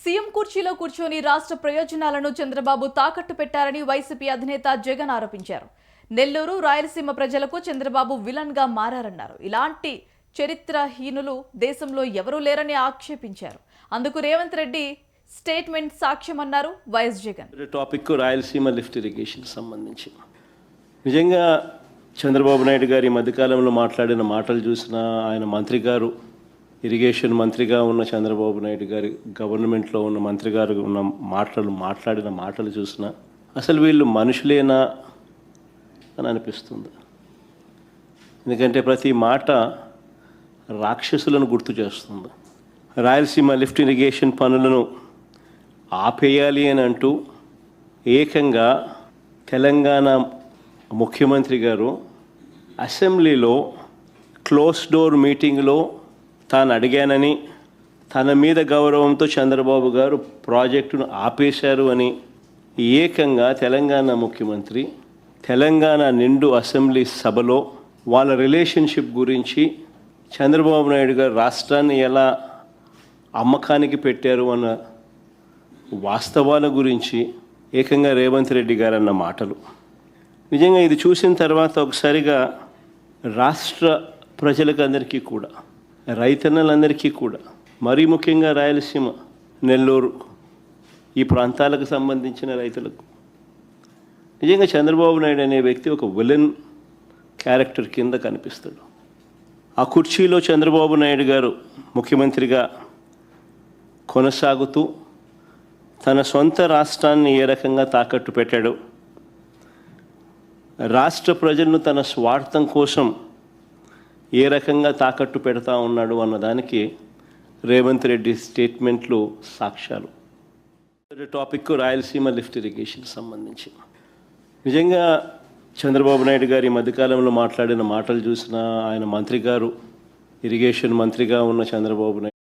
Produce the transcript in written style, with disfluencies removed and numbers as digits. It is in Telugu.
సీఎం కుర్చీలో కూర్చొని రాష్ట్ర ప్రయోజనాలను చంద్రబాబు తాకట్టు పెట్టారని వైసీపీ అధినేత జగన్ ఆరోపించారు. నెల్లూరు, రాయలసీమ ప్రజలకు చంద్రబాబు విలన్ గా మారారన్నారు. ఇలాంటి చరిత్రహీనులు దేశంలో ఎవరూ లేరని ఆక్షేపించారు. అందుకు రేవంత్ రెడ్డి స్టేట్మెంట్ సాక్ష్యమన్నారు YS Jagan. Topic Rayalaseema lift irrigation సంబంధించి నిజంగా చంద్రబాబు నాయుడు గారి మధ్యకాలంలో మాట్లాడిన మాటలు చూసినా, ఆయన మంత్రి గారు ఇరిగేషన్ మంత్రిగా ఉన్న చంద్రబాబు నాయుడు గారి గవర్నమెంట్లో ఉన్న మంత్రి గారు ఉన్న మాట్లాడిన మాటలు చూసినా అసలు వీళ్ళు మనుషులేనా అని అనిపిస్తుంది. ఎందుకంటే ప్రతి మాట రాక్షసులను గుర్తు చేస్తుంది. రాయలసీమ లిఫ్ట్ ఇరిగేషన్ పనులను ఆపేయాలి అని అంటూ ఏకంగా తెలంగాణ ముఖ్యమంత్రి గారు అసెంబ్లీలో క్లోజ్ డోర్ మీటింగ్లో తాను అడిగానని, తన మీద గౌరవంతో చంద్రబాబు గారు ప్రాజెక్టును ఆపేశారు అని ఏకంగా తెలంగాణ ముఖ్యమంత్రి తెలంగాణ నిండు అసెంబ్లీ సభలో వాళ్ళ రిలేషన్షిప్ గురించి, చంద్రబాబు నాయుడు గారు రాష్ట్రాన్ని ఎలా అమ్మకానికి పెట్టారు అన్న వాస్తవాల గురించి ఏకంగా రేవంత్ రెడ్డి గారు అన్న మాటలు నిజంగా ఇది చూసిన తర్వాత ఒకసారిగా రాష్ట్ర ప్రజలకు అందరికీ కూడా, రైతన్నలందరికీ కూడా, మరీ ముఖ్యంగా రాయలసీమ, నెల్లూరు ఈ ప్రాంతాలకు సంబంధించిన రైతులకు నిజంగా చంద్రబాబు నాయుడు అనే వ్యక్తి ఒక విలన్ క్యారెక్టర్ కింద కనిపిస్తాడు. ఆ కుర్చీలో చంద్రబాబు నాయుడు గారు ముఖ్యమంత్రిగా కొనసాగుతూ తన సొంత రాష్ట్రాన్ని ఏ రకంగా తాకట్టు పెట్టాడు, రాష్ట్ర ప్రజలను తన స్వార్థం కోసం ఏ రకంగా తాకట్టు పెడతా ఉన్నాడు అన్నదానికి రేవంత్ రెడ్డి స్టేట్మెంట్లు సాక్ష్యాలు. టాపిక్ రాయలసీమ లిఫ్ట్ ఇరిగేషన్ సంబంధించి నిజంగా చంద్రబాబు నాయుడు గారి మధ్యకాలంలో మాట్లాడిన మాటలు చూసినా, ఆయన మంత్రి గారు ఇరిగేషన్ మంత్రిగా ఉన్న చంద్రబాబు నాయుడు